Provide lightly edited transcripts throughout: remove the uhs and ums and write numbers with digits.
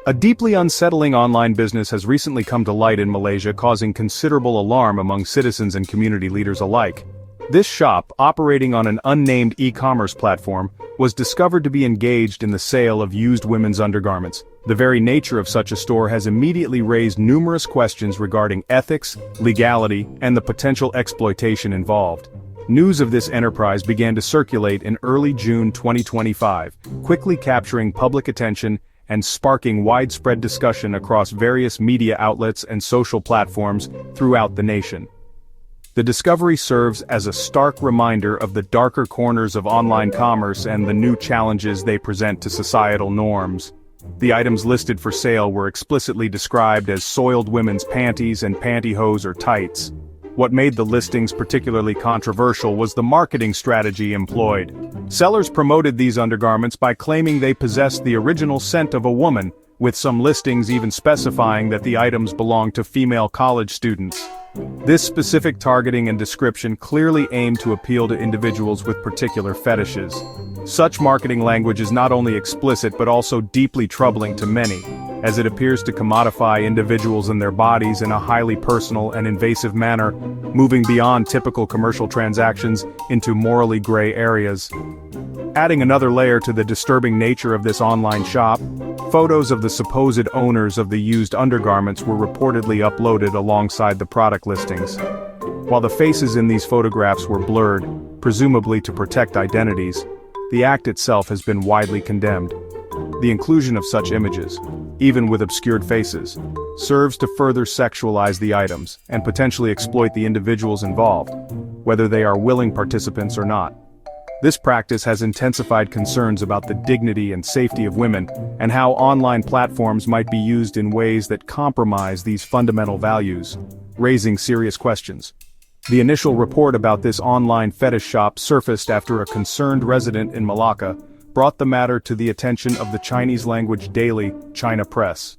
A deeply unsettling online business has recently come to light in Malaysia, causing considerable alarm among citizens and community leaders alike. This shop, operating on an unnamed e-commerce platform, was discovered to be engaged in the sale of used women's undergarments. The very nature of such a store has immediately raised numerous questions regarding ethics, legality, and the potential exploitation involved. News of this enterprise began to circulate in early June 2025, quickly capturing public attention and sparking widespread discussion across various media outlets and social platforms throughout the nation. The discovery serves as a stark reminder of the darker corners of online commerce and the new challenges they present to societal norms. The items listed for sale were explicitly described as soiled women's panties and pantyhose or tights. What made the listings particularly controversial was the marketing strategy employed. Sellers promoted these undergarments by claiming they possessed the original scent of a woman, with some listings even specifying that the items belonged to female college students. This specific targeting and description clearly aimed to appeal to individuals with particular fetishes. Such marketing language is not only explicit but also deeply troubling to many, as it appears to commodify individuals and their bodies in a highly personal and invasive manner, moving beyond typical commercial transactions into morally gray areas. Adding another layer to the disturbing nature of this online shop, photos of the supposed owners of the used undergarments were reportedly uploaded alongside the product listings. While the faces in these photographs were blurred, presumably to protect identities, the act itself has been widely condemned. The inclusion of such images, even with obscured faces, serves to further sexualize the items and potentially exploit the individuals involved, whether they are willing participants or not. This practice has intensified concerns about the dignity and safety of women, and how online platforms might be used in ways that compromise these fundamental values, raising serious questions. The initial report about this online fetish shop surfaced after a concerned resident in Malacca brought the matter to the attention of the Chinese-language daily China Press.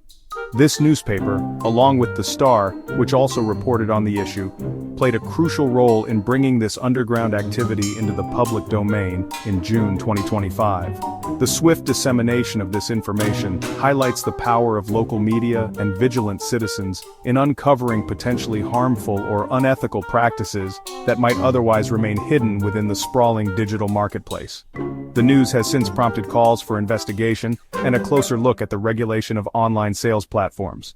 This newspaper, along with The Star, which also reported on the issue, played a crucial role in bringing this underground activity into the public domain in June 2025. The swift dissemination of this information highlights the power of local media and vigilant citizens in uncovering potentially harmful or unethical practices that might otherwise remain hidden within the sprawling digital marketplace. The news has since prompted calls for investigation and a closer look at the regulation of online sales platforms.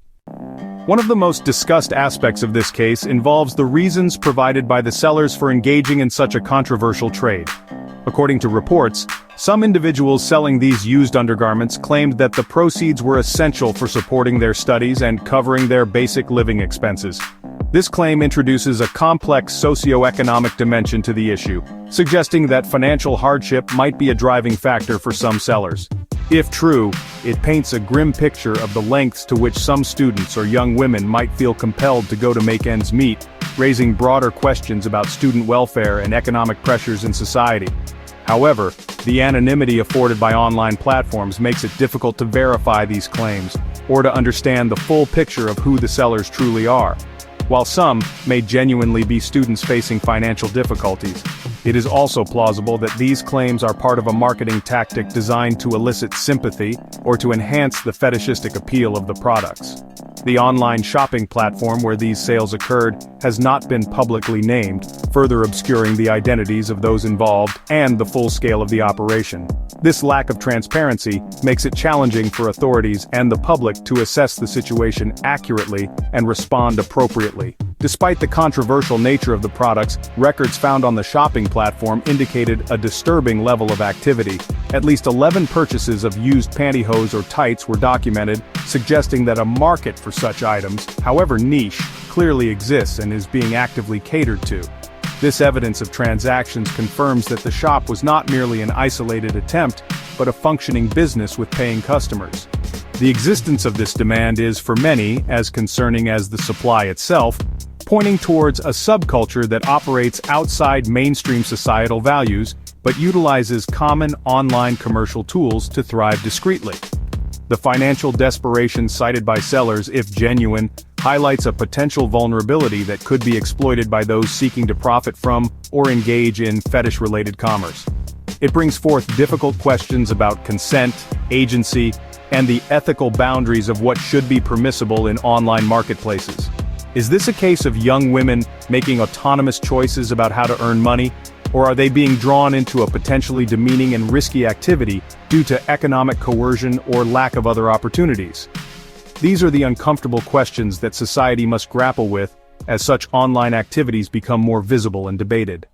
One of the most discussed aspects of this case involves the reasons provided by the sellers for engaging in such a controversial trade. According to reports, some individuals selling these used undergarments claimed that the proceeds were essential for supporting their studies and covering their basic living expenses. This claim introduces a complex socio-economic dimension to the issue, suggesting that financial hardship might be a driving factor for some sellers. If true, it paints a grim picture of the lengths to which some students or young women might feel compelled to go to make ends meet, raising broader questions about student welfare and economic pressures in society. However, the anonymity afforded by online platforms makes it difficult to verify these claims, or to understand the full picture of who the sellers truly are. While some may genuinely be students facing financial difficulties, it is also plausible that these claims are part of a marketing tactic designed to elicit sympathy or to enhance the fetishistic appeal of the products. The online shopping platform where these sales occurred has not been publicly named, further obscuring the identities of those involved and the full scale of the operation. This lack of transparency makes it challenging for authorities and the public to assess the situation accurately and respond appropriately. Despite the controversial nature of the products, records found on the shopping platform indicated a disturbing level of activity. At least 11 purchases of used pantyhose or tights were documented, suggesting that a market for such items, however niche, clearly exists and is being actively catered to. This evidence of transactions confirms that the shop was not merely an isolated attempt, but a functioning business with paying customers. The existence of this demand is, for many, as concerning as the supply itself, pointing towards a subculture that operates outside mainstream societal values, but utilizes common online commercial tools to thrive discreetly. The financial desperation cited by sellers, if genuine, highlights a potential vulnerability that could be exploited by those seeking to profit from or engage in fetish-related commerce. It brings forth difficult questions about consent, agency, and the ethical boundaries of what should be permissible in online marketplaces. Is this a case of young women making autonomous choices about how to earn money, or are they being drawn into a potentially demeaning and risky activity due to economic coercion or lack of other opportunities? These are the uncomfortable questions that society must grapple with as such online activities become more visible and debated.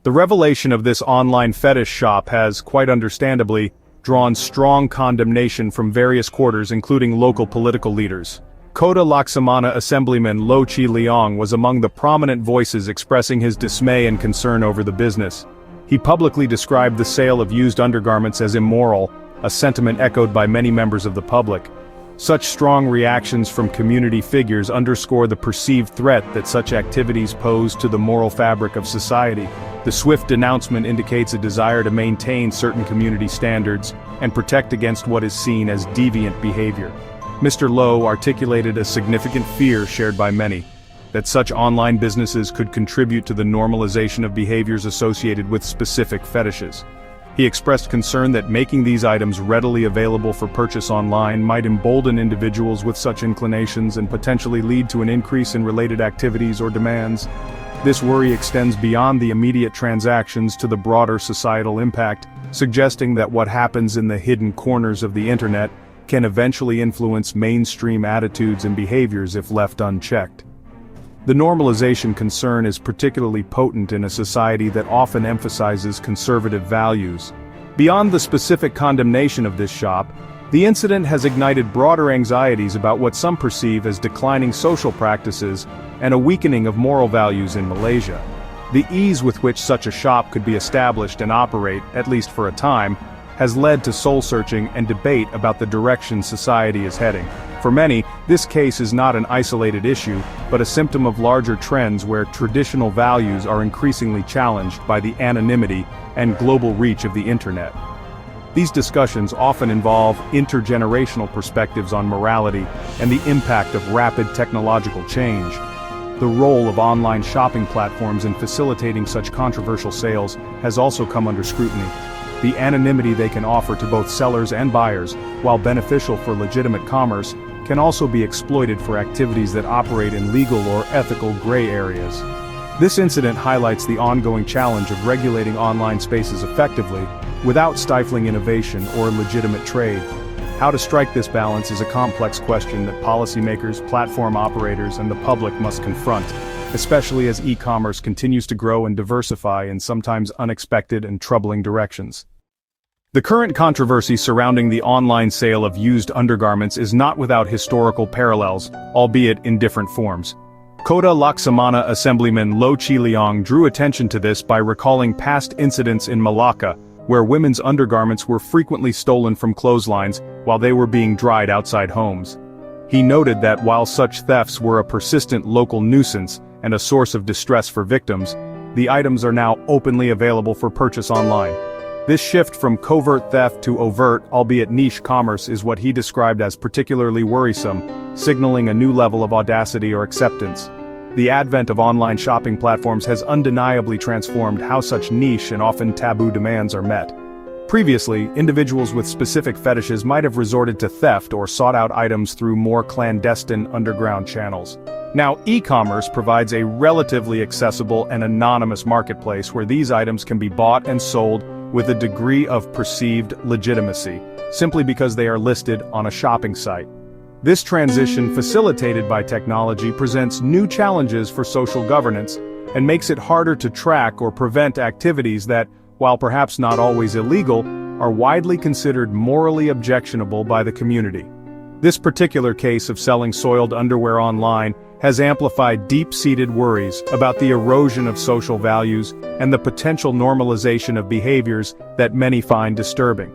The revelation of this online fetish shop has, quite understandably, drawn strong condemnation from various quarters including local political leaders. Kota Laksamana Assemblyman Lo Chi Leong was among the prominent voices expressing his dismay and concern over the business. He publicly described the sale of used undergarments as immoral, a sentiment echoed by many members of the public. Such strong reactions from community figures underscore the perceived threat that such activities pose to the moral fabric of society. The swift denouncement indicates a desire to maintain certain community standards and protect against what is seen as deviant behavior. Mr. Low articulated a significant fear shared by many, that such online businesses could contribute to the normalization of behaviors associated with specific fetishes. He expressed concern that making these items readily available for purchase online might embolden individuals with such inclinations and potentially lead to an increase in related activities or demands. This worry extends beyond the immediate transactions to the broader societal impact, suggesting that what happens in the hidden corners of the internet can eventually influence mainstream attitudes and behaviors if left unchecked. The normalization concern is particularly potent in a society that often emphasizes conservative values. Beyond the specific condemnation of this shop, the incident has ignited broader anxieties about what some perceive as declining social practices and a weakening of moral values in Malaysia. The ease with which such a shop could be established and operate, at least for a time, has led to soul-searching and debate about the direction society is heading. For many, this case is not an isolated issue, but a symptom of larger trends where traditional values are increasingly challenged by the anonymity and global reach of the internet. These discussions often involve intergenerational perspectives on morality and the impact of rapid technological change. The role of online shopping platforms in facilitating such controversial sales has also come under scrutiny. The anonymity they can offer to both sellers and buyers, while beneficial for legitimate commerce, can also be exploited for activities that operate in legal or ethical gray areas. This incident highlights the ongoing challenge of regulating online spaces effectively, without stifling innovation or legitimate trade. How to strike this balance is a complex question that policymakers, platform operators, and the public must confront, especially as e-commerce continues to grow and diversify in sometimes unexpected and troubling directions. The current controversy surrounding the online sale of used undergarments is not without historical parallels, albeit in different forms. Kota Laksamana Assemblyman Lo Chi Leong drew attention to this by recalling past incidents in Malacca, where women's undergarments were frequently stolen from clotheslines while they were being dried outside homes. He noted that while such thefts were a persistent local nuisance and a source of distress for victims, the items are now openly available for purchase online. This shift from covert theft to overt, albeit niche commerce is what he described as particularly worrisome, signaling a new level of audacity or acceptance. The advent of online shopping platforms has undeniably transformed how such niche and often taboo demands are met. Previously, individuals with specific fetishes might have resorted to theft or sought out items through more clandestine underground channels. Now, e-commerce provides a relatively accessible and anonymous marketplace where these items can be bought and sold with a degree of perceived legitimacy, simply because they are listed on a shopping site. This transition, facilitated by technology, presents new challenges for social governance and makes it harder to track or prevent activities that, while perhaps not always illegal, are widely considered morally objectionable by the community. This particular case of selling soiled underwear online has amplified deep-seated worries about the erosion of social values and the potential normalization of behaviors that many find disturbing.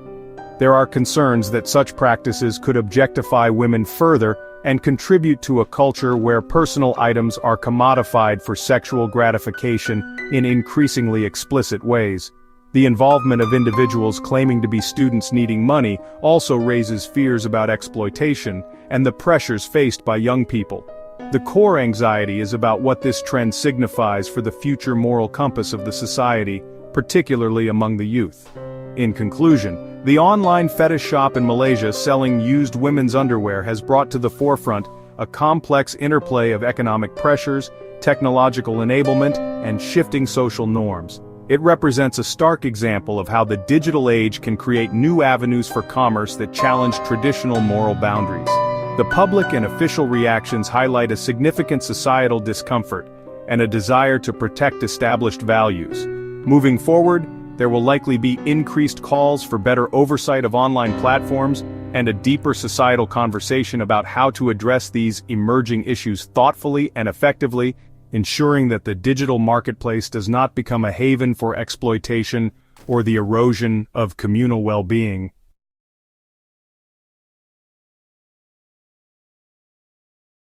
There are concerns that such practices could objectify women further and contribute to a culture where personal items are commodified for sexual gratification in increasingly explicit ways. The involvement of individuals claiming to be students needing money also raises fears about exploitation and the pressures faced by young people. The core anxiety is about what this trend signifies for the future moral compass of the society, particularly among the youth. In conclusion, the online fetish shop in Malaysia selling used women's underwear has brought to the forefront a complex interplay of economic pressures, technological enablement, and shifting social norms. It represents a stark example of how the digital age can create new avenues for commerce that challenge traditional moral boundaries. The public and official reactions highlight a significant societal discomfort and a desire to protect established values. Moving forward, there will likely be increased calls for better oversight of online platforms and a deeper societal conversation about how to address these emerging issues thoughtfully and effectively, ensuring that the digital marketplace does not become a haven for exploitation or the erosion of communal well-being.